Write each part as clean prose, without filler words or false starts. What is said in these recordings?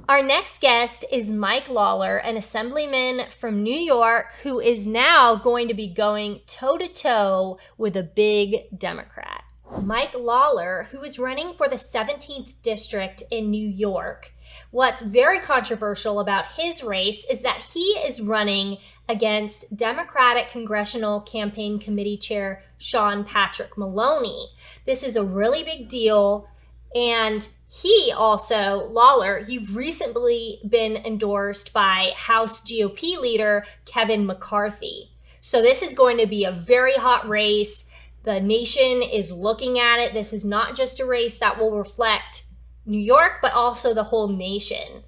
Our next guest is Mike Lawler, an assemblyman from New York who is now going to be going toe to toe with a big Democrat. Mike Lawler, who is running for the 17th district in New York. What's very controversial about his race is that he is running against Democratic Congressional Campaign Committee Chair Sean Patrick Maloney. This is a really big deal, and he also, Lawler, you've recently been endorsed by House GOP leader Kevin McCarthy. So this is going to be a very hot race. The nation is looking at it. This is not just a race that will reflect New York, but also the whole nation.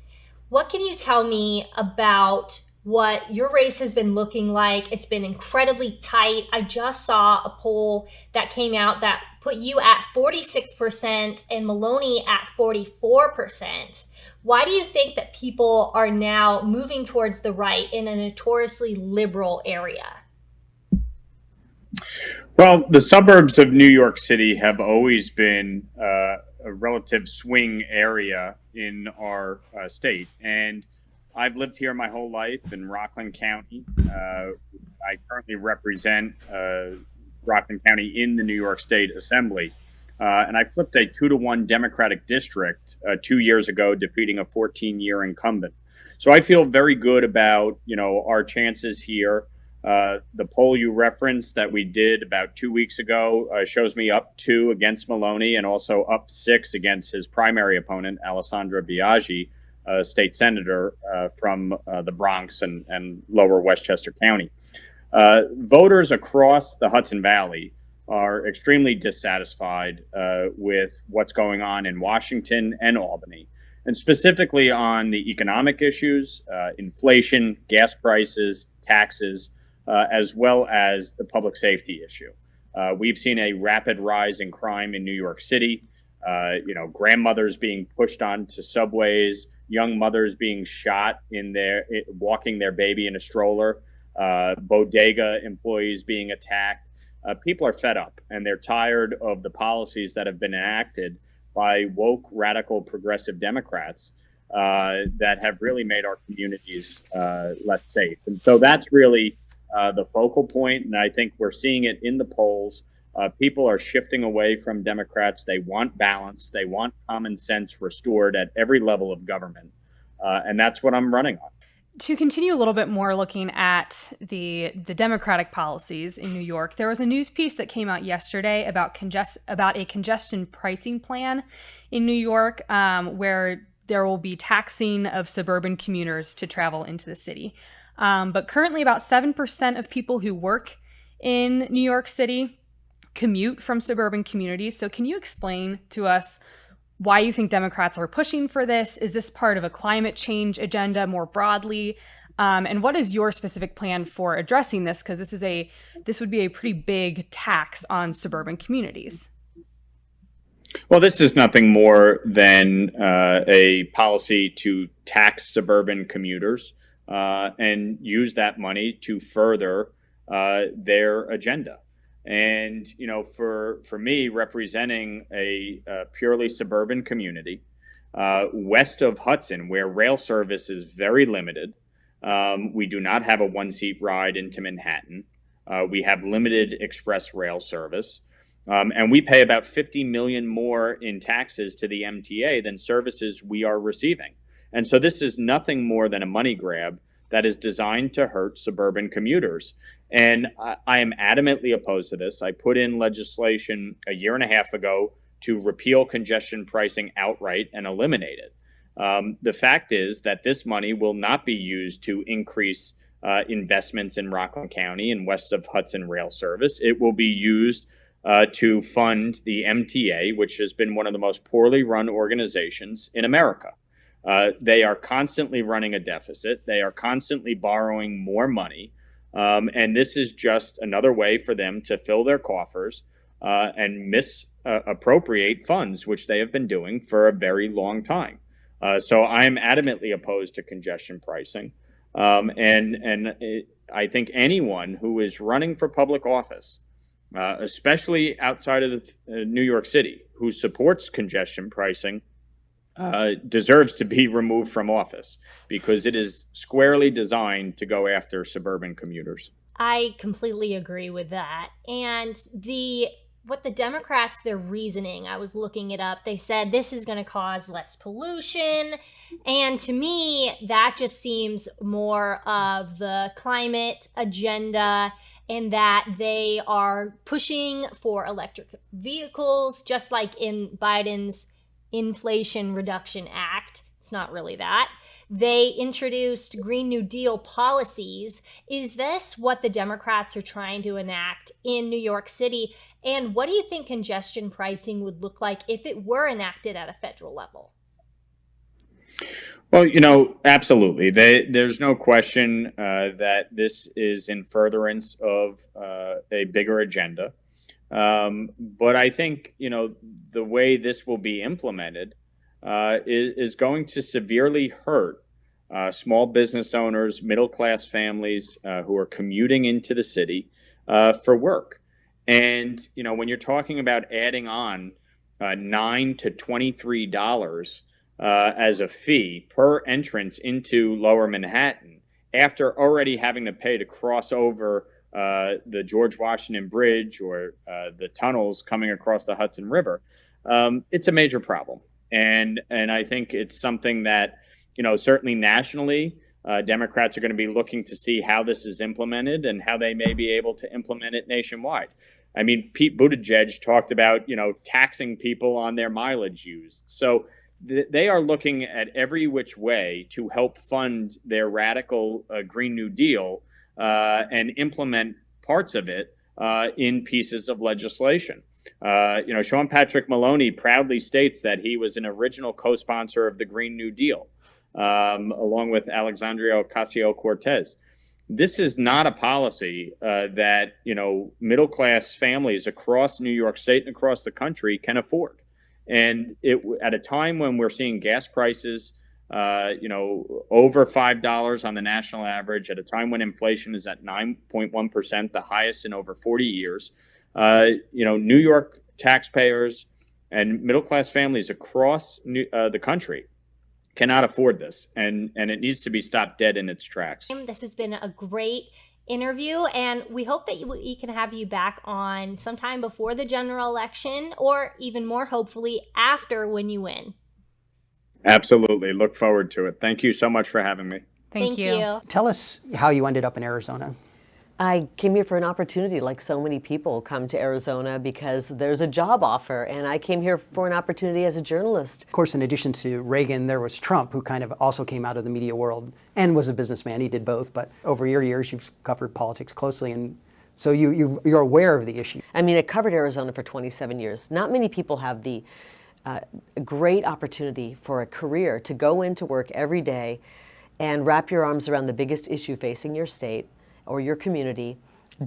What can you tell me about what your race has been looking like? It's been incredibly tight. I just saw a poll that came out that put you at 46% and Maloney at 44%. Why do you think that people are now moving towards the right in a notoriously liberal area? Well, the suburbs of New York City have always been a relative swing area in our state. And I've lived here my whole life in Rockland County. I currently represent Rockland County in the New York State Assembly. And I flipped a 2-to-1 Democratic district 2 years ago, defeating a 14-year incumbent. So I feel very good about, our chances here. The poll you referenced that we did about 2 weeks ago shows me up 2 against Maloney and also up 6 against his primary opponent, Alessandra Biaggi, state senator from the Bronx and lower Westchester County. Voters across the Hudson Valley are extremely dissatisfied with what's going on in Washington and Albany, and specifically on the economic issues, inflation, gas prices, taxes, as well as the public safety issue. We've seen a rapid rise in crime in New York City, grandmothers being pushed onto subways, young mothers being shot walking their baby in a stroller, bodega employees being attacked. People are fed up and they're tired of the policies that have been enacted by woke, radical, progressive Democrats that have really made our communities less safe. And so that's really the focal point, and I think we're seeing it in the polls. People are shifting away from Democrats. They want balance. They want common sense restored at every level of government, and that's what I'm running on. To continue a little bit more looking at the Democratic policies in New York, there was a news piece that came out yesterday about a congestion pricing plan in New York, where there will be taxing of suburban commuters to travel into the city. But currently about 7% of people who work in New York City commute from suburban communities. So can you explain to us why you think Democrats are pushing for this? Is this part of a climate change agenda more broadly? And what is your specific plan for addressing this? Because this would be a pretty big tax on suburban communities. Well, this is nothing more than a policy to tax suburban commuters and use that money to further their agenda. And, for me, representing a purely suburban community west of Hudson, where rail service is very limited, we do not have a one-seat ride into Manhattan. We have limited express rail service. And we pay about $50 million more in taxes to the MTA than services we are receiving. And so this is nothing more than a money grab that is designed to hurt suburban commuters. And I am adamantly opposed to this. I put in legislation a year and a half ago to repeal congestion pricing outright and eliminate it. The fact is that this money will not be used to increase investments in Rockland County and west of Hudson rail service. It will be used to fund the MTA, which has been one of the most poorly run organizations in America. They are constantly running a deficit. They are constantly borrowing more money. And this is just another way for them to fill their coffers and misappropriate funds, which they have been doing for a very long time. So I am adamantly opposed to congestion pricing. I think anyone who is running for public office, especially outside of New York City, who supports congestion pricing, deserves to be removed from office because it is squarely designed to go after suburban commuters. I completely agree with that. And what the Democrats, their reasoning, I was looking it up. They said this is going to cause less pollution. And to me, that just seems more of the climate agenda, and that they are pushing for electric vehicles, just like in Biden's Inflation Reduction Act. It's not really that. They introduced Green New Deal policies. Is this what the Democrats are trying to enact in New York City? And what do you think congestion pricing would look like if it were enacted at a federal level? Well, absolutely. There's no question that this is in furtherance of a bigger agenda. But I think, the way this will be implemented is going to severely hurt small business owners, middle-class families who are commuting into the city for work. And, when you're talking about adding on $9 to $23 as a fee per entrance into Lower Manhattan, after already having to pay to cross over the George Washington Bridge or the tunnels coming across the Hudson River, it's a major problem. And I think it's something that, certainly nationally, Democrats are going to be looking to see how this is implemented and how they may be able to implement it nationwide. I mean, Pete Buttigieg talked about, taxing people on their mileage used. So they are looking at every which way to help fund their radical Green New Deal and implement parts of it in pieces of legislation. Sean Patrick Maloney proudly states that he was an original co-sponsor of the Green New Deal, along with Alexandria Ocasio-Cortez. This is not a policy that, middle-class families across New York State and across the country can afford. And at a time when we're seeing gas prices, over $5 on the national average, at a time when inflation is at 9.1%, the highest in over 40 years, New York taxpayers and middle-class families across the country cannot afford this, and it needs to be stopped dead in its tracks. This has been a great interview, and we hope that we can have you back on sometime before the general election, or even more hopefully after, when you win. Absolutely. Look forward to it. Thank you so much for having me. Thank you. Tell us how you ended up in Arizona. I came here for an opportunity, like so many people come to Arizona because there's a job offer, and I came here for an opportunity as a journalist. Of course, in addition to Reagan, there was Trump, who kind of also came out of the media world and was a businessman. He did both, but over your years, you've covered politics closely, and so you're aware of the issue. I mean, I covered Arizona for 27 years. Not many people have the great opportunity for a career to go into work every day and wrap your arms around the biggest issue facing your state or your community,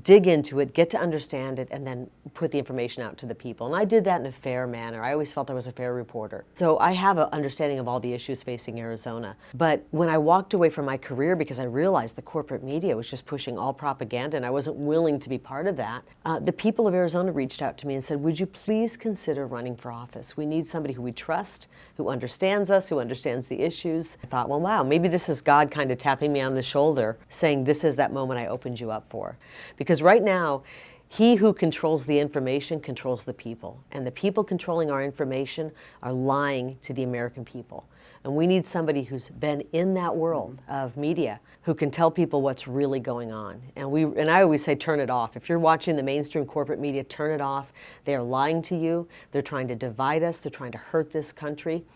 dig into it, get to understand it, and then put the information out to the people. And I did that in a fair manner. I always felt I was a fair reporter. So I have an understanding of all the issues facing Arizona. But when I walked away from my career because I realized the corporate media was just pushing all propaganda and I wasn't willing to be part of that, the people of Arizona reached out to me and said, would you please consider running for office? We need somebody who we trust, who understands us, who understands the issues. I thought, well, wow, maybe this is God kind of tapping me on the shoulder, saying this is that moment I opened you up for. Because right now, he who controls the information controls the people. And the people controlling our information are lying to the American people. And we need somebody who's been in that world of media, who can tell people what's really going on. And I always say, turn it off. If you're watching the mainstream corporate media, turn it off. They are lying to you. They're trying to divide us. They're trying to hurt this country.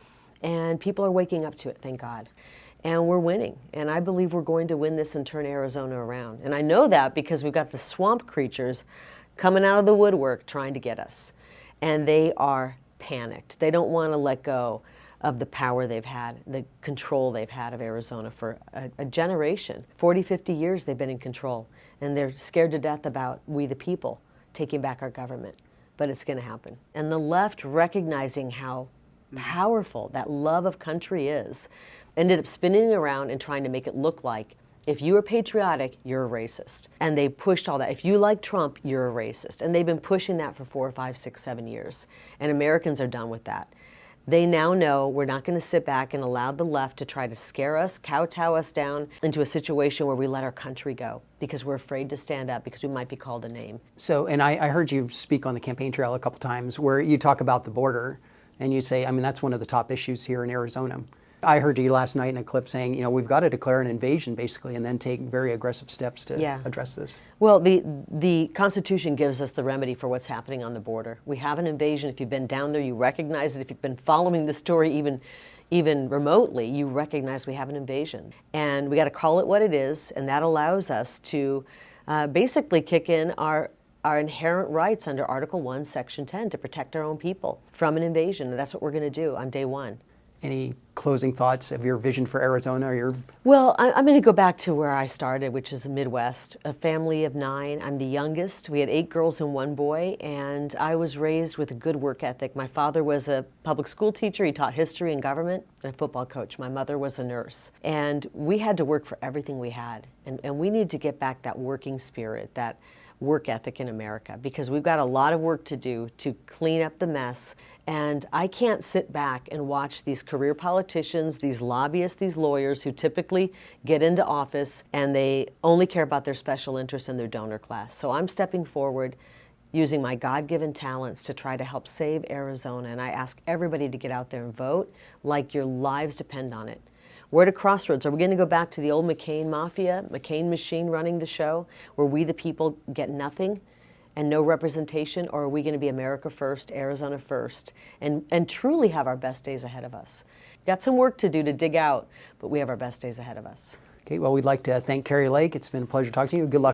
And people are waking up to it, thank God. And we're winning. And I believe we're going to win this and turn Arizona around. And I know that because we've got the swamp creatures coming out of the woodwork trying to get us. And they are panicked. They don't want to let go of the power they've had, the control they've had of Arizona for a generation. 40, 50 years they've been in control. And they're scared to death about we the people taking back our government. But it's going to happen. And the left, recognizing how powerful that love of country is, ended up spinning around and trying to make it look like if you are patriotic, you're a racist. And they pushed all that. If you like Trump, you're a racist. And they've been pushing that for 4, 5, 6, 7 years. And Americans are done with that. They now know we're not going to sit back and allow the left to try to scare us, kowtow us down into a situation where we let our country go because we're afraid to stand up because we might be called a name. So, and I heard you speak on the campaign trail a couple times where you talk about the border and you say, I mean, that's one of the top issues here in Arizona. I heard you last night in a clip saying, we've got to declare an invasion basically and then take very aggressive steps to address this. Well, the Constitution gives us the remedy for what's happening on the border. We have an invasion. If you've been down there, you recognize it. If you've been following the story even remotely, you recognize we have an invasion. And we got to call it what it is, and that allows us to basically kick in our inherent rights under Article 1, Section 10 to protect our own people from an invasion. And that's what we're going to do on day one. Any closing thoughts of your vision for Arizona? Or your... Well, I'm going to go back to where I started, which is the Midwest, a family of 9. I'm the youngest. We had 8 girls and 1 boy, and I was raised with a good work ethic. My father was a public school teacher. He taught history and government, and a football coach. My mother was a nurse. And we had to work for everything we had. And we need to get back that working spirit, that work ethic in America, because we've got a lot of work to do to clean up the mess. And I can't sit back and watch these career politicians, these lobbyists, these lawyers who typically get into office and they only care about their special interests and their donor class. So I'm stepping forward using my God-given talents to try to help save Arizona. And I ask everybody to get out there and vote like your lives depend on it. We're at a crossroads. Are we going to go back to the old McCain mafia, McCain machine running the show, where we the people get nothing and no representation, or are we going to be America first, Arizona first, and truly have our best days ahead of us? Got some work to do to dig out, but we have our best days ahead of us. Okay, well, we'd like to thank Kari Lake. It's been a pleasure talking to you. Good luck.